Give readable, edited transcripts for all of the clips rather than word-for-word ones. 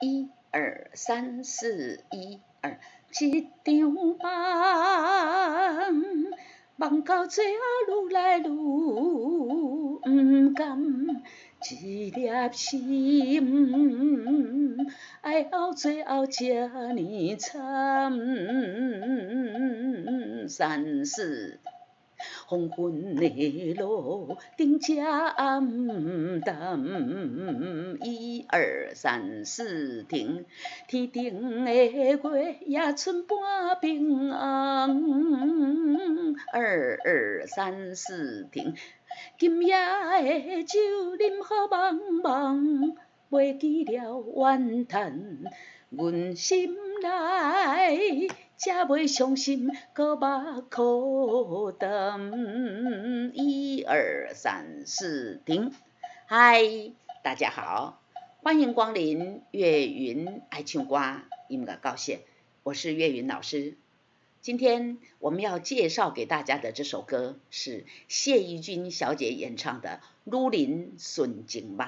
一二三四，一二，一张梦，梦到最后愈来愈不甘，一粒心，爱到最后这呢惨，三四。黄昏的路，顶遮暗淡，一二三四停，天顶的月也剩半平红，二二三四停，今夜的酒饮好茫茫，袂记了怨叹，阮心内。才袂伤心，搁目苦等。一二三四停！嗨，大家好，欢迎光临岳云爱唱歌音乐教室，我是岳云老师。今天我们要介绍给大家的这首歌是谢宜君小姐演唱的《女人纯情梦》。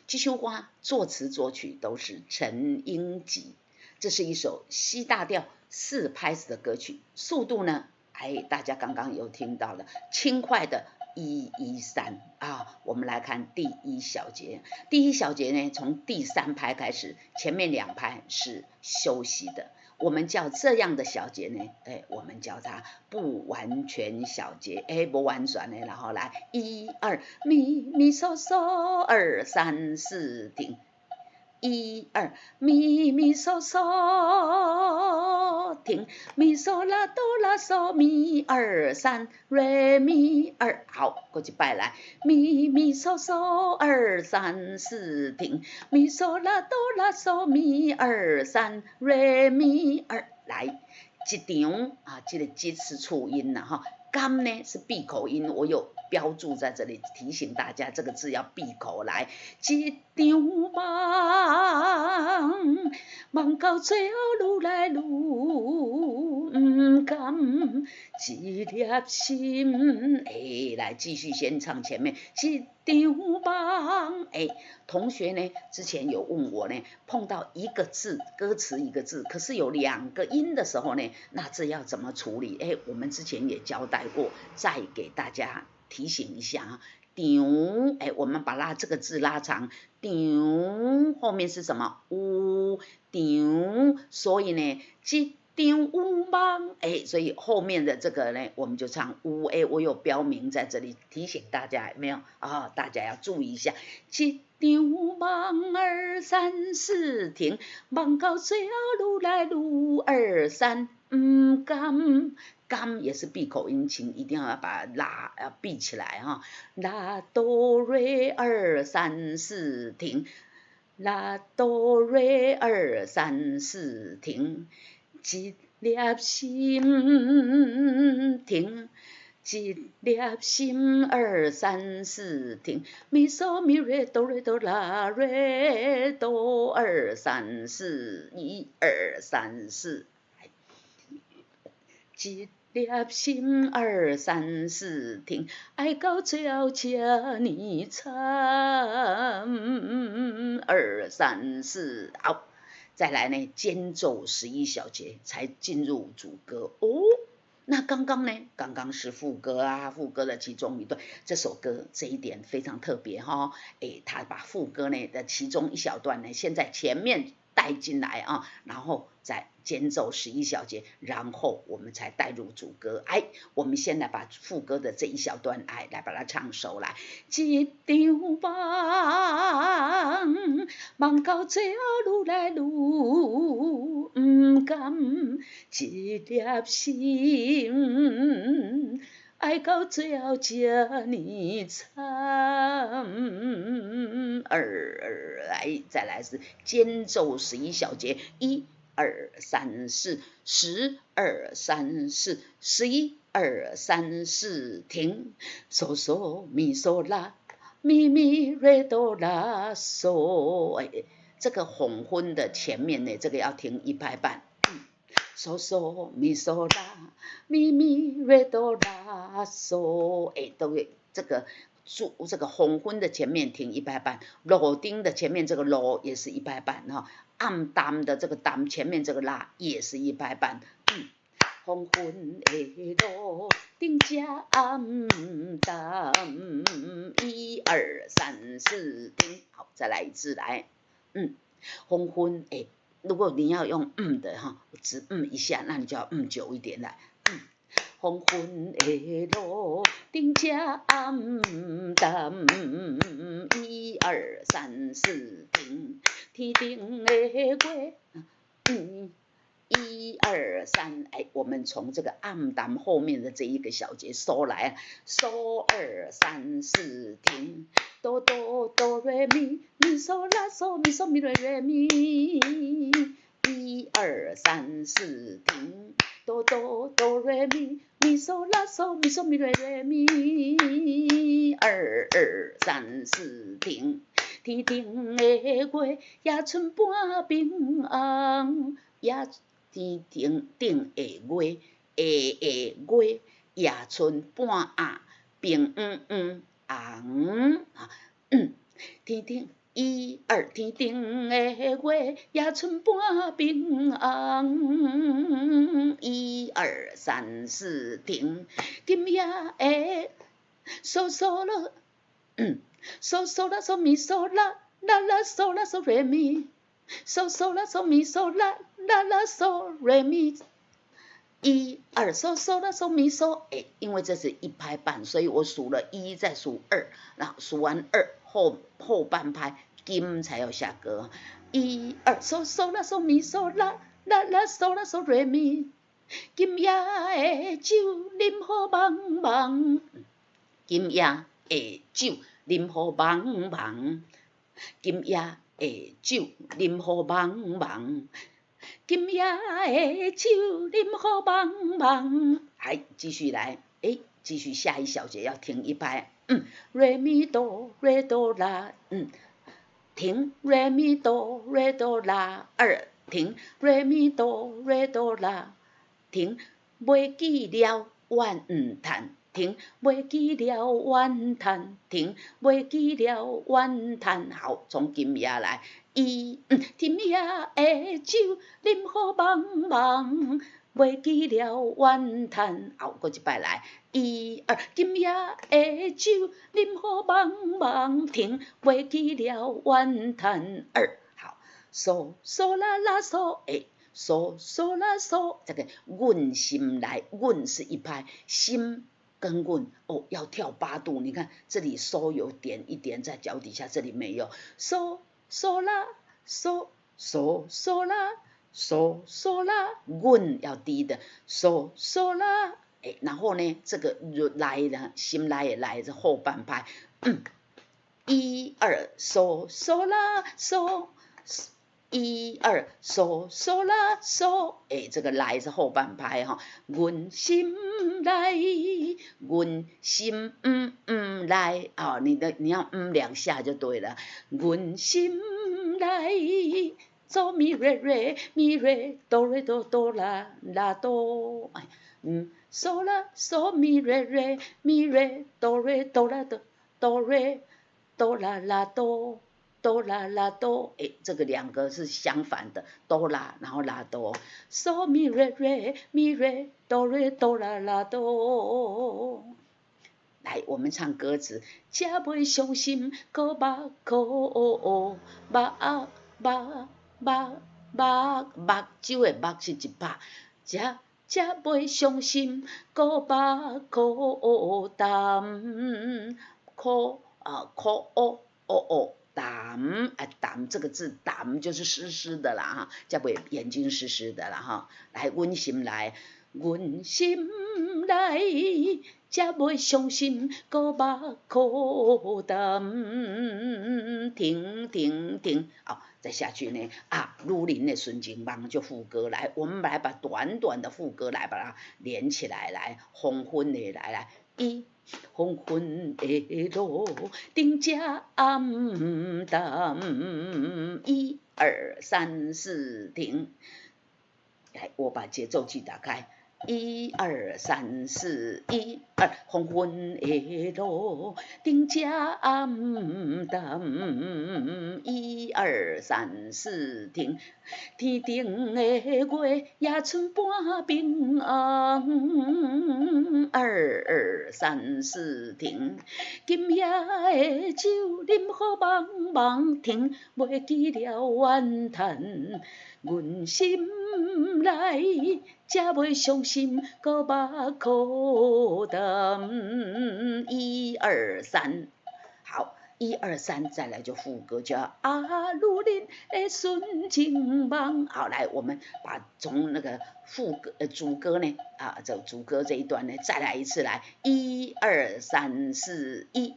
这首歌作词作曲都是陈英吉，这是一首 C 大调4拍子的歌曲，速度呢，大家刚刚有听到了，轻快的113啊。我们来看第一小节，第一小节呢，从第3拍开始，前面2拍是休息的。我们叫这样的小节呢，我们叫它不完全小节，不完全的，然后来1 2咪咪嗦嗦2 3 4停。1 2咪咪嗦嗦停，咪嗦啦哆啦嗦咪2 3 re 咪2，好，过一摆来，咪咪嗦嗦2 3 4停，咪嗦啦哆啦嗦咪2 3 re 咪2，来，一场啊，这个介词促音呐哈，甘呢是闭口音，我有标注在这里提醒大家，这个字要闭口来。一场梦，梦到最后愈来愈不甘，一粒心。来继续先唱前面。一场梦，同学呢之前有问我呢，碰到一个字，歌词一个字，可是有2个音的时候呢，那这要怎么处理？我们之前也交代过，再给大家提醒一下啊。场，我们把它这个字拉长，场后面是什么？有场，所以呢，一场有梦，所以后面的这个呢，我们就唱有，我有标明在这里提醒大家，有没有啊？大家要注意一下，一场梦2 3 4停，梦到最后愈来愈2 3不甘。甘也是闭口音，请一定要把拉要闭起来哈。拉哆瑞2 3 4停，拉哆瑞2 3 4停，一粒心停。一粒心2 3 4停，咪嗦咪瑞哆瑞哆啦瑞哆2 3 4 1 2 3 4，一粒心2 3 4停，爱到最后这呢惨2 3 4，好，再来呢，间奏11小节才进入主歌哦。那刚刚呢？刚刚是副歌啊，副歌的其中一段。这首歌这一点非常特别哈，他把副歌呢的其中一小段呢，先在前面带进来啊，然后再间奏11小节，然后我们才带入主歌。我们先来把副歌的这一小段来把它唱熟来。一场梦，梦到最后愈来愈不甘，一粒心，爱到最后这呢惨。再来是间奏11小节，1 2 3 4 10 2 3 4 11 2 3 4停，嗦嗦咪嗦啦咪咪瑞哆啦嗦，这个红昏的前面呢，这个要停1拍半。嗦嗦咪嗦啦咪咪瑞哆啦嗦，都这个这个黄昏的前面停一拍半，路丁的前面这个路也是一拍半哈，暗淡的这个淡前面这个拉也是一拍半。黄昏的路顶加暗淡，1、2、3、4停。好，再来一次来，黄昏如果你要用的哈，只一下，那你就要久一点来。黄昏的路顶加暗淡，1、2、3、4停。天顶的月1、2、3，我们从这个暗淡后面的这一个小节收来，收2、3、4停。哆哆哆瑞咪咪嗦啦嗦咪嗦咪瑞瑞咪，1、2、3、4停。哆哆哆瑞咪咪嗦啦嗦咪嗦咪瑞瑞咪，2、2、3、4停。天顶的月也剩半平红，天顶的月也剩半平红。天顶1、2，天顶的月也剩半平红，1、2、3、4停。今夜的嗦嗦了，嗦嗦啦嗦咪嗦啦啦啦嗦啦嗦瑞咪，嗦嗦啦嗦咪嗦啦啦啦嗦瑞咪。1、2嗦嗦啦嗦咪嗦，因为这是一拍半，所以我数了1，再数2，然后数完2后半拍金才要下歌。1、2嗦嗦啦嗦咪嗦啦啦啦嗦啦嗦瑞咪，今夜的酒啉好茫茫，今夜的酒啉好茫茫，今夜的酒啉好茫茫。今夜的酒啉好茫茫，继续来，继续下一小节要停一拍，瑞咪哆瑞哆啦，停，瑞咪哆瑞哆啦，2停，瑞咪哆瑞哆啦，停，袂记了怨叹，停，袂记了怨叹，停，袂记了怨叹。好，从今夜来。今夜的酒啉好茫茫，袂记了怨叹。好，过一摆来，1、2，今夜的酒啉好茫茫，停，袂记了怨叹。2，好，嗦嗦啦啦嗦，嗦嗦啦嗦，这个韵心来，韵是一拍，心跟韵要跳8度。你看这里嗦有点一点在脚底下，这里没有嗦。嗦啦嗦嗦嗦啦嗦嗦啦，韵要低的嗦嗦啦，然后呢，这个来的心来也来是后半拍，1、2嗦嗦啦嗦，1、2嗦嗦啦嗦，这个来是后半拍哈，阮心来，阮心来啊，你要2下就对了，阮心来，嗦咪瑞瑞咪瑞哆瑞哆哆啦啦哆，嗦啦嗦咪瑞瑞咪瑞哆瑞哆啦哆哆瑞哆啦啦哆。哆啦啦哆，这个2个是相反的，哆啦然后啦哆，嗦咪瑞瑞咪瑞哆瑞哆啦啦哆。来，我们唱歌词，才袂伤心，可目口目睭的目是一拍，才袂伤心，可目口淡，口淡这个字，淡就是湿湿的啦哈，才袂眼睛湿湿的啦哈。来，阮心来，阮心来，才袂伤心，可目口淡，停停停，好，再下去呢如林的纯情梦就副歌来，我们来把短短的副歌来把它连起来，来黄昏的来。黄昏的路顶加暗淡，1、2、3、4停。来，我把节奏器打开，1、2、3、4，1、黄昏的路，顶正淡，一二三四停。天顶的月，夜春半边红，二三四停。今夜的酒，饮好茫茫停，袂记了怨叹。阮心内，才袂伤心，搁目苦淡。一二三，好。一二三，再来就副歌，叫啊如林的纯情梦。好，来，我们把从那个副歌主歌呢，这主歌这一段呢，再来一次，来，一二三四一。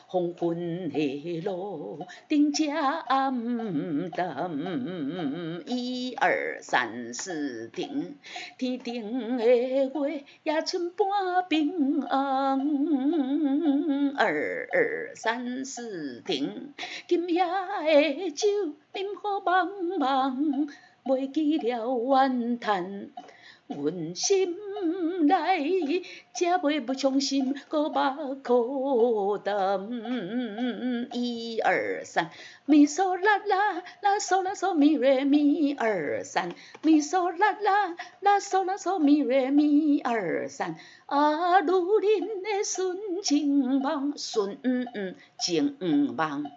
黄昏的路，顶正淡，一二三四停。天顶的月，夜春半边红，二三四停。今夜的酒，饮好茫茫，袂记了怨叹。阮心内，才袂不伤心，搁目苦淡。一二三，咪嗦啦啦，啦嗦啦嗦咪瑞咪，二三，咪嗦啦啦，啦嗦啦嗦咪瑞咪，二三。啊，如恁的纯情梦，纯情梦。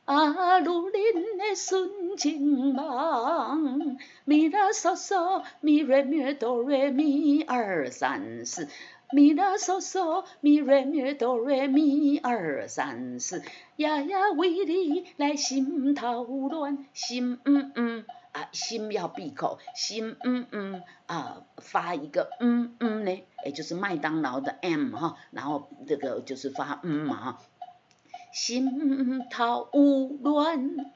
啊，如恁的纯情梦，咪啦嗦嗦，咪瑞咪哆瑞咪，二三四。咪啦嗦嗦，咪瑞咪哆瑞咪，二三四。夜夜为你来心头乱，心心要闭口，心发一个呢，也就是麦当劳的 M 哈，然后这个就是发嘛哈。心头有乱，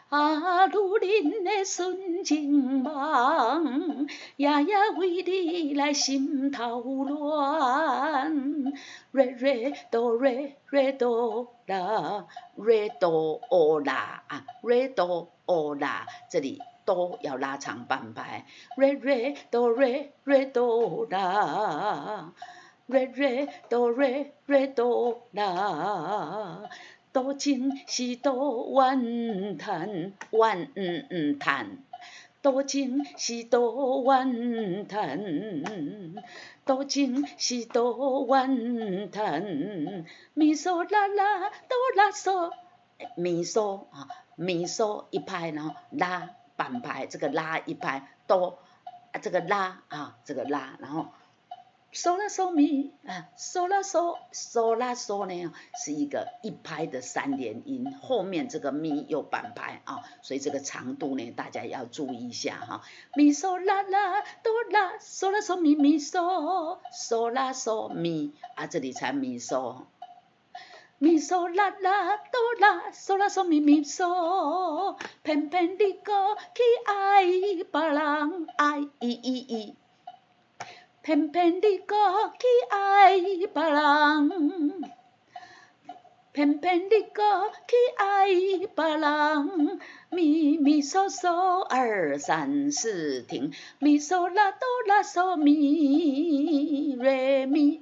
啊，如恁的纯情梦，夜夜为你来心头乱。瑞瑞哆瑞瑞哆啦，瑞哆啦瑞哆啦，这里哆要拉长半拍，瑞瑞哆瑞瑞哆啦。瑞瑞哆瑞瑞哆啦，多情是多怨叹，叹。多情是多怨叹，多情是多怨叹。咪嗦啦啦哆啦嗦，咪嗦咪嗦一拍，然后拉半拍，这个拉一拍，哆这个拉这个拉，然后。嗦啦嗦咪嗦啦嗦嗦啦嗦呢，是一个一拍的三连音，后面这个咪又半拍所以这个长度呢，大家要注意一下哈。咪嗦啦啦哆啦嗦啦嗦咪咪嗦嗦啦嗦咪这里才咪嗦。咪嗦啦啦哆啦嗦啦嗦咪咪嗦，偏偏你搁去爱别人爱偏偏你搁去爱别人，偏偏你搁去爱别人。咪咪嗦嗦二三四停，咪嗦啦哆啦嗦咪瑞咪。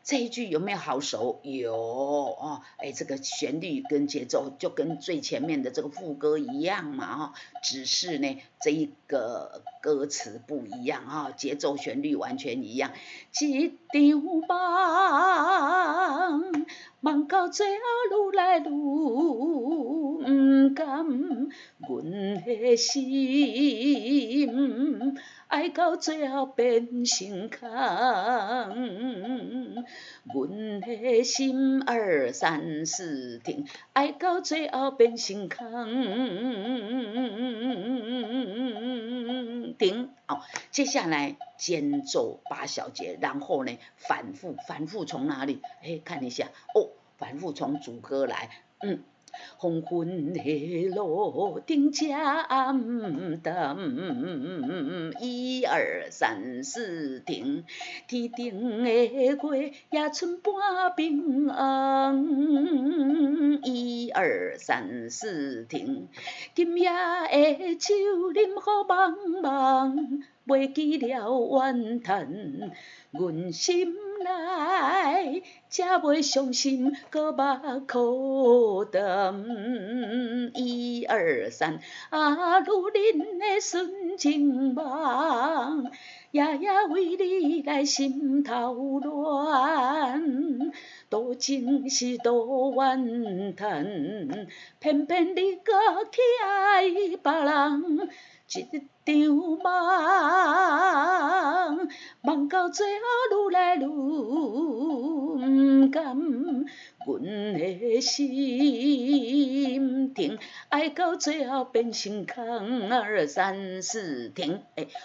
这一句有没有好熟？有这个旋律跟节奏就跟最前面的这个副歌一样嘛只是呢这一个歌词不一样节奏旋律完全一样。一张梦，梦到最后愈来愈不甘，阮的心爱到最后变成空。阮的心二三四停，爱到最后变成空。停接下来间奏八小节，然后呢反复从哪里？看一下反复从主歌来，黄昏的路，顶正淡，一二三四停。天顶的月，夜春半边红，一二三四停。今夜的酒，饮好茫茫，袂记了怨叹。阮心来，才袂伤心，搁目苦等。一二三，啊，女人的纯情梦，夜夜为你来心头乱。多情是多怨叹，偏偏你搁去爱别人。一场梦，梦到最后愈来愈不甘，阮的心停，爱到最后变成空。二三四停。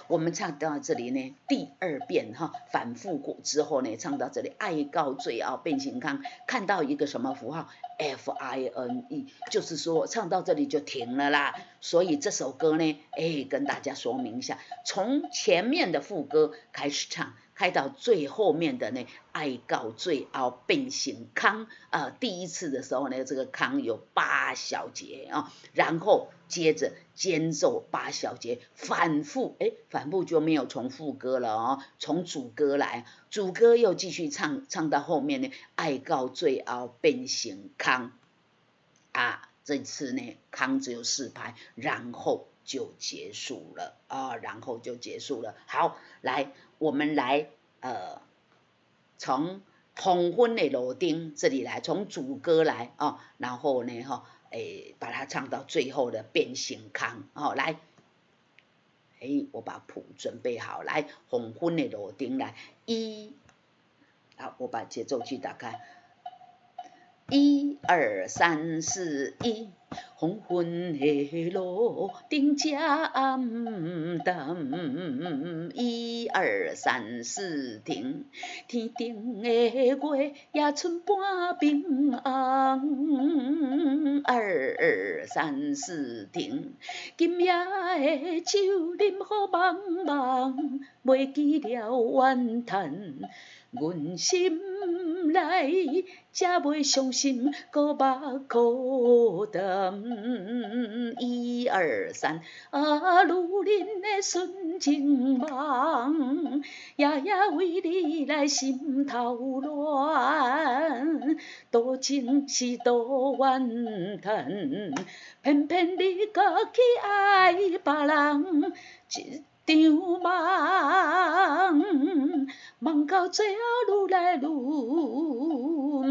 我们唱到这里呢，第二遍哈，反复过之后呢，唱到这里，爱到最后变成空，看到一个什么符号？ FINE， 就是说唱到这里就停了啦。所以这首歌呢，跟大家说明一下，从前面的副歌开始唱，开到最后面的呢，爱到最后变成空。第一次的时候呢，这个空有8小节啊，然后接着间奏8小节，反复，反复就没有从副歌了哦，从主歌来，主歌又继续唱，唱到后面呢，爱到最后变成空啊。这次呢，空只有4拍，然后就结束了啊，然后就结束了。好，来，我们来从黄昏的路顶这里来，从主歌来哦，然后呢把它唱到最后的变成空哦，来，我把谱准备好，来，黄昏的路顶来，好，我把节奏器打开。1、2、3、4、1，黄昏的路顶正暗淡。1、2、3、4停，天顶的月也剩半平红。2、2、3、4停，今夜的酒啉好茫茫，袂记了怨叹。阮心内才袂伤心，搁目苦等。1、2、3，啊，女人的纯情梦，夜夜为你来心头乱。多情是多怨叹，偏偏你搁去爱别人。一场梦，梦到最后愈来愈不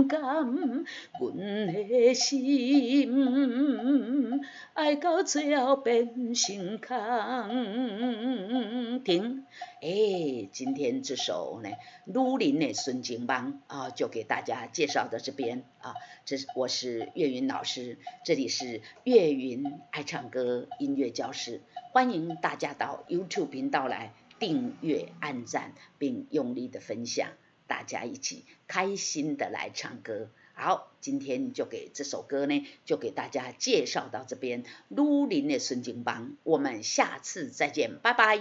甘，阮的心爱到最后变成空。停。今天这首呢，女人的纯情梦啊，就给大家介绍到这边啊。我是岳云老师，这里是岳云爱唱歌音乐教室，欢迎大家到 YouTube 频道来订阅、按赞，并用力的分享，大家一起开心的来唱歌。好，今天就给这首歌呢，就给大家介绍到这边，女人的纯情梦，我们下次再见，拜拜。